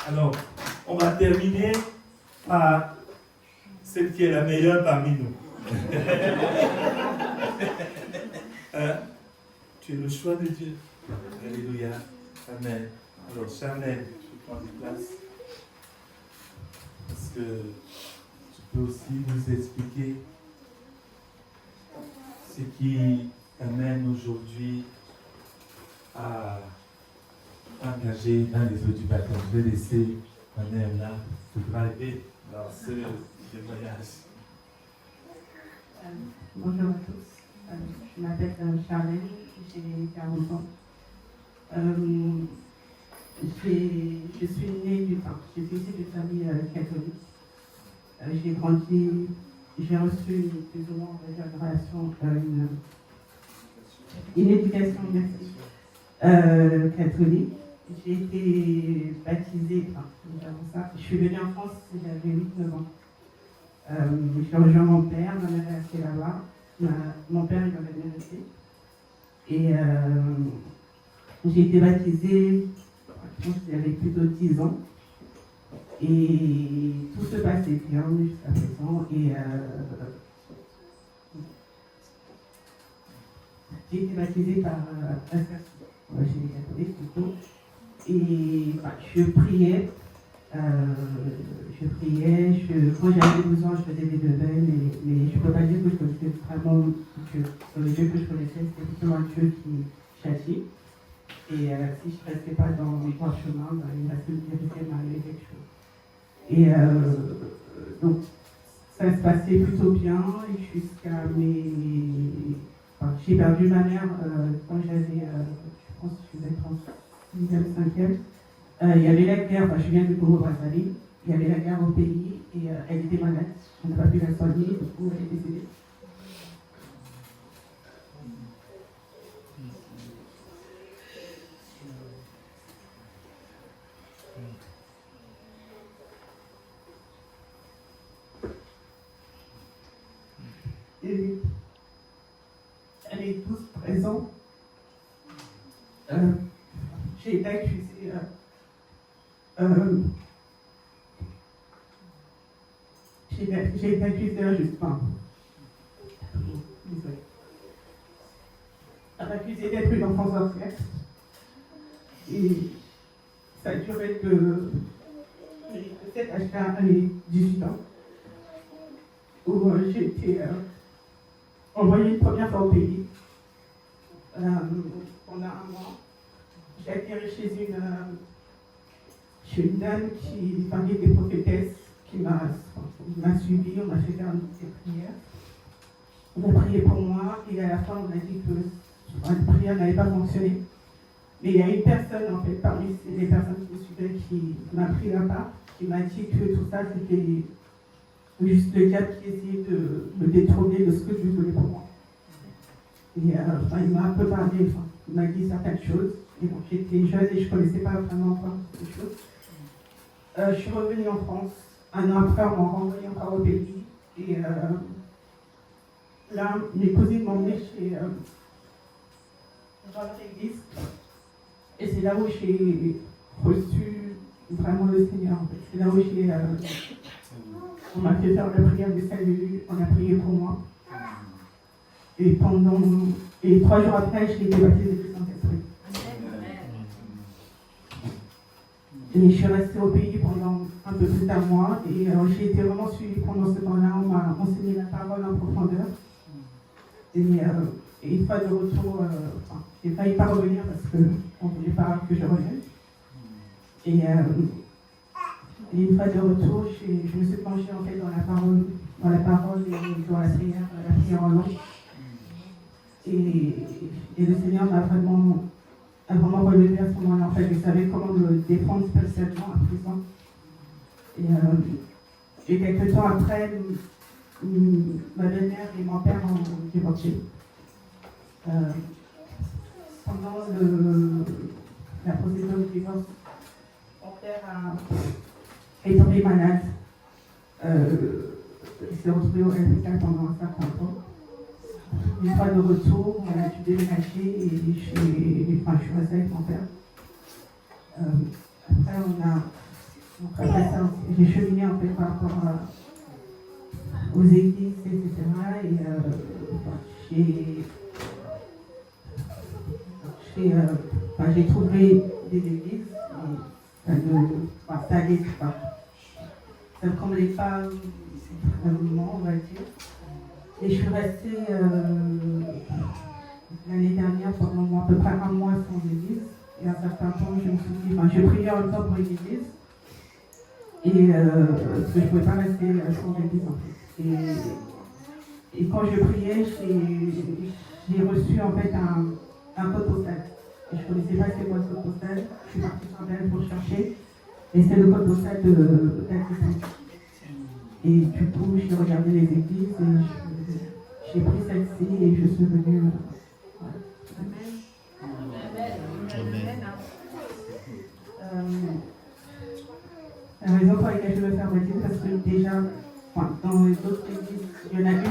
Alors, on va terminer par celle qui est la meilleure parmi nous. Tu es le choix de Dieu. Alléluia. Amen. Alors, Charnel, tu prends des places. Parce que tu peux aussi nous expliquer ce qui amène aujourd'hui à engager dans les eaux du baptême. Je vais laisser Manuel là se driver dans ce témoignage. Bonjour à tous. Je m'appelle Charlène, j'ai 40 ans. Je suis née je suis issue d'une famille catholique. J'ai reçu plus ou moins une relation, une éducation catholique. J'ai été baptisée, je suis venue en France, j'avais 8-9 ans. J'ai rejoint mon père, ma mère est restée là-bas. Mon père, il m'avait bien resté. Et j'ai été baptisée, je pense qu'il y avait plutôt 10 ans. Et tout se passait bien jusqu'à présent. Et j'ai été baptisée par un chez les catholiques plutôt. Et je priais. Quand j'avais 12 ans, je faisais des devins, mais je ne peux pas dire que je connaissais vraiment Dieu. Le Dieu que je connaissais, c'était plutôt un Dieu qui châtie. Et si je ne restais pas dans le droit chemin, il risquait de m'arriver quelque chose. Et donc, ça se passait plutôt bien jusqu'à mes... j'ai perdu ma mère quand j'avais, je pense que je faisais 36e, 5e. Il y avait la guerre, je viens du Congo-Brazzaville, il y avait la guerre au pays et elle était malade, on n'a pas pu la soigner, du coup elle est décédée. Et elle est tous présents. J'ai été accusée. J'ai été accusée injustement. Désolée. Elle m'a accusée d'être une enfant sorcière. Et ça a duré de 7 à 18 ans. Où j'ai été envoyée une première fois au pays. Pendant un mois. J'ai atterri chez une dame qui était prophétesse, qui m'a suivi, on m'a fait faire des prières. On a prié pour moi et à la fin on a dit que la prière n'avait pas fonctionné. Mais il y a une personne, en fait, parmi les personnes qui me suivaient, qui m'a pris la part, qui m'a dit que tout ça c'était juste le diable qui essayait de me détourner de ce que je voulais pour moi. Et il m'a un peu parlé, il m'a dit certaines choses. Et donc j'étais jeune et je ne connaissais pas vraiment encore ces choses. Je suis revenue en France. Un an après, on m'a renvoyée encore au pays. Et là, mes cousines m'ont emmenée dans l'église. Et c'est là où j'ai reçu vraiment le Seigneur. En fait. C'est là où on m'a fait faire la prière du salut. On a prié pour moi. Et 3 jours après, j'ai été baptisée du Saint-Esprit. Et je suis restée au pays pendant un peu plus d'un mois et j'ai été vraiment suivie pendant ce temps-là. On m'a enseigné la parole en profondeur. Et une fois de retour, j'ai failli pas revenir parce qu'on ne voulait pas que je revienne. Et une fois de retour, je me suis penchée en fait dans la parole et dans la prière en langue. Et le Seigneur m'a vraiment relevé à ce moment-là. En fait, je savais comment me défendre spécialement à présent. Et quelques temps après, ma belle-mère et mon père ont divorcé. Pendant la procédure de divorce, mon père est tombé malade. Il s'est retrouvé au LPK pendant un certain temps. Une fois de retour, on a dû déménager et je suis restée avec mon père. Après, Donc après ça, j'ai cheminé en fait par rapport aux églises, etc. Et j'ai trouvé des églises, et ça ne comblait pas vraiment, on va dire. Et je suis restée l'année dernière pendant à peu près un mois sans église. Et à un certain temps, je me suis dit, j'ai prié en même temps pour une église. Et parce que je ne pouvais pas rester sans église en fait. Et quand je priais, j'ai reçu en fait un code postal. Et je ne connaissais pas c'était quoi ce code postal. Je suis partie sur Internet pour chercher. Et c'est le code postal d'Aquitaine. Et du coup, j'ai regardé les églises et j'ai pris celle-ci et je suis venue. La raison pour laquelle je veux faire baptême, parce que déjà, dans les autres églises, il y en a une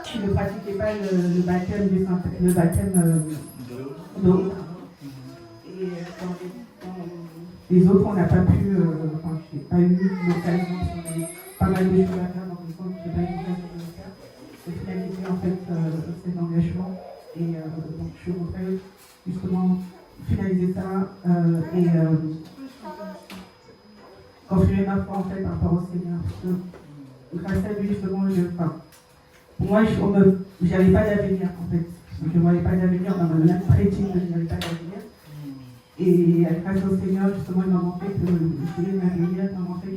qui ne pratiquait pas le baptême du Saint-Esprit, le baptême d'eau. Et dans les autres, on n'a pas pu, j'ai pas eu l'occasion, on a pas mal de choses à faire, donc je n'ai pas eu l'occasion de le faire, de finaliser en fait ces engagements. Et donc je voudrais justement finaliser ça et confirmer ma foi en fait par rapport au Seigneur. Parce que grâce à lui, justement, pour moi, je n'avais pas d'avenir en fait. Je ne voyais pas d'avenir dans ma pratique, je n'avais pas d'avenir. Et grâce au Seigneur, justement, il m'a montré que j'ai une avenir, il m'a montré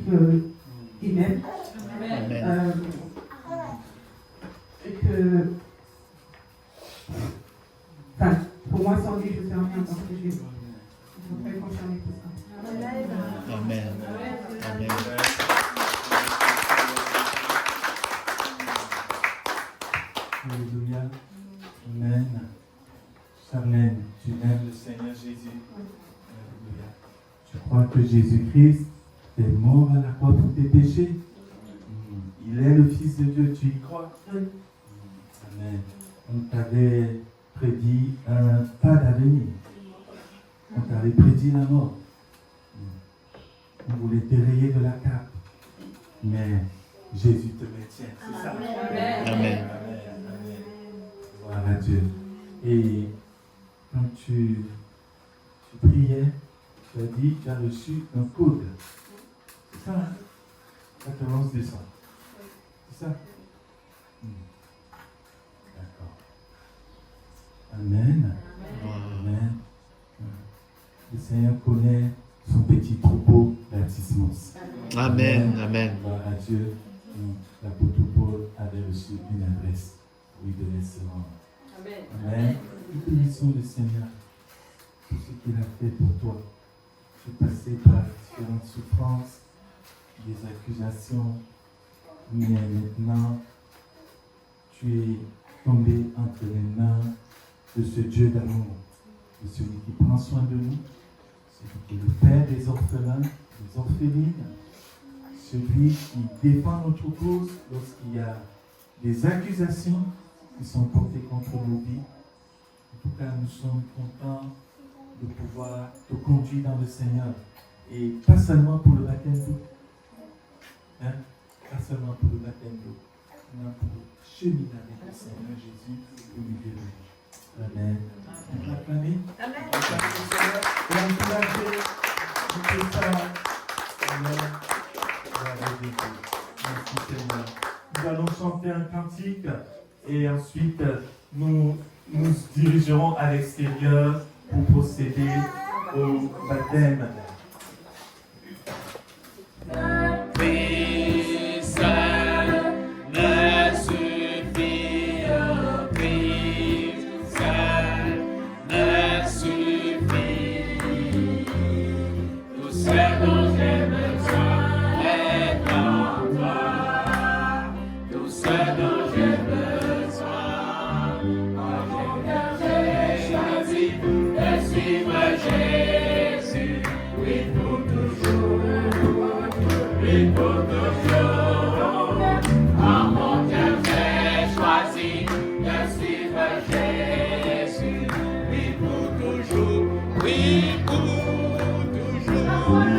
qu'il m'aime. Et que, pour moi, sans lui, je ne sais rien, donc je voudrais confirmer tout ça. Amen. Amen. Alléluia. Amen. Amen. Tu aimes le Seigneur Jésus. Alléluia. Tu crois que Jésus-Christ est mort à la croix pour tes péchés. Il est le Fils de Dieu. Tu y crois? Amen. On t'avait prédit un pas d'avenir. On t'avait prédit la mort. On voulait te rayer de la cape. Mais Jésus te maintient. C'est ça? Amen. Amen. Gloire à Dieu. Et quand tu priais, tu as dit que tu as reçu un code. C'est ça, hein? 14 décembre. C'est ça? D'accord. Amen. Amen. Le Seigneur connaît son petit troupeau baptismos. Amen. Amen. Gloire à Dieu. L'apôtre Paul avait reçu une adresse où il devait se rendre. Amen. Nous bénissons le Seigneur pour ce qu'il a fait pour toi. Tu es passé par différentes souffrances, des accusations, mais maintenant, tu es tombé entre les mains de ce Dieu d'amour, de celui qui prend soin de nous, celui qui est le Père des orphelins, des orphelines, celui qui défend notre cause lorsqu'il y a des accusations qui sont portées contre nos vies. En tout cas, nous sommes contents de pouvoir te conduire dans le Seigneur. Et pas seulement pour le baptême d'eau. Hein? Pas seulement pour le baptême d'eau. Mais pour cheminer avec le Seigneur Jésus au milieu de nous. Amen. On peut acclamer. Amen. On peut acclamer le Seigneur. Et encourager. On fait ça. Amen. Gloire à Jésus. Merci Seigneur. Nous allons chanter un cantique. Et ensuite, nous nous dirigerons à l'extérieur pour procéder au baptême. Oui, pour toujours.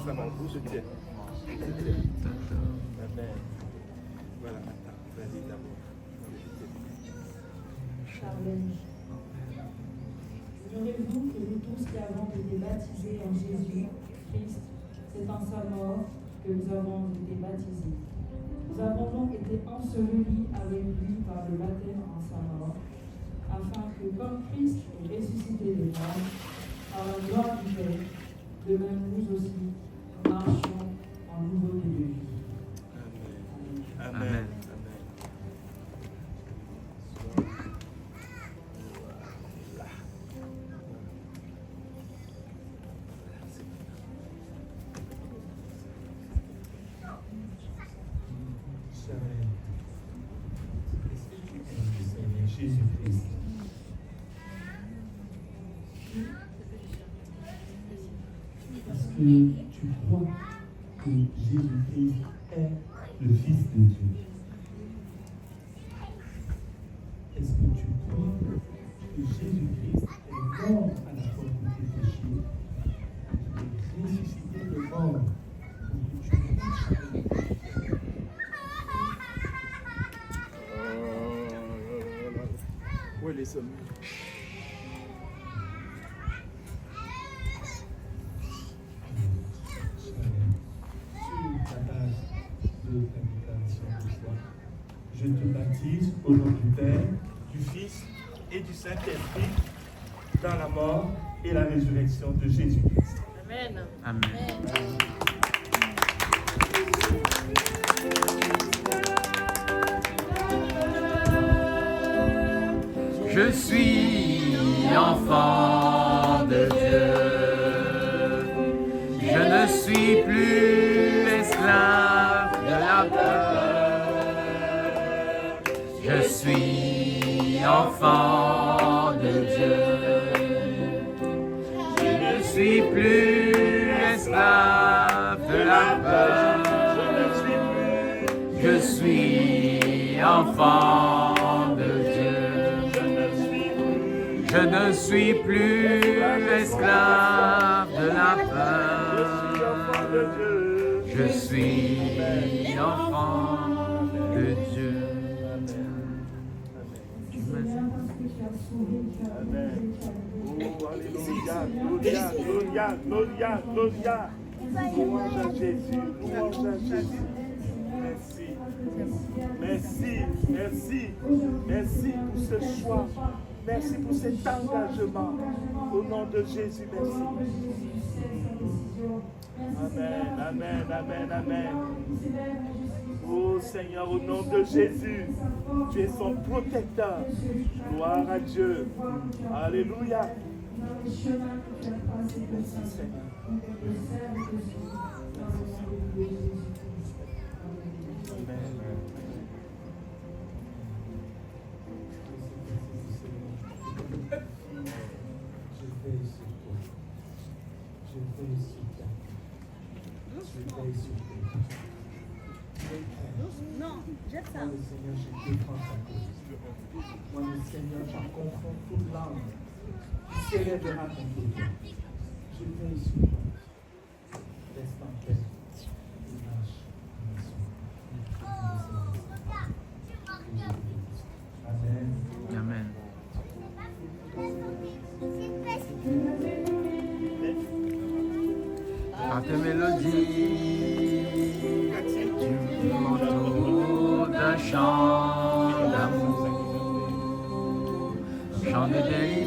ça va. Je tiens. Amen. Voilà, attends, vas-y d'abord. Charlène. Ignorez-vous que nous tous qui avons été baptisés en Jésus-Christ, c'est en sa mort que nous avons été baptisés. Nous avons donc été ensevelis avec lui par le baptême en sa mort, afin que comme Christ est ressuscité des morts, par la gloire du Père, de même nous aussi marchons en nouveauté de vie. Amen. Amen. Jésus-Christ. Est-ce que tu crois que Jésus-Christ est le Fils de Dieu? Est-ce que tu crois que Jésus-Christ est mort à la fois pour tes péchés, et ressuscité des morts pour que tu marches avec lui? Où est les sommes? Sur la base de l'invitation ce soir, je te baptise au nom du Père, du Fils et du Saint-Esprit dans la mort et la résurrection de Jésus-Christ. Amen. Amen. Je suis enfant de Dieu. Je ne suis plus esclave de la peur. Je suis enfant de Dieu. Je ne suis plus esclave de la peur. Je suis enfant de Dieu. Je ne suis plus esclave de la peur. Je suis enfant de Dieu. Amen. Oh, alléluia, gloria, gloria, gloria, gloria. Louange à Jésus, louange à Jésus. Merci. Merci, merci, merci pour ce choix. Merci pour cet engagement. Au nom de Jésus, merci. Amen, amen, amen, amen. Oh Seigneur, au nom de Jésus, tu es son protecteur. Gloire à Dieu. Alléluia. Merci Seigneur. Non, jette ça. Moi, le Seigneur, je défends ta cause. Moi, le Seigneur, je confronte toute langue qui s'élèvera contre toi. Je veille sur toi. Reste en paix et marche en mission. Amen. Amen. Par tes mélodies, tu m'entoures d'un chant d'amour, chant de délices.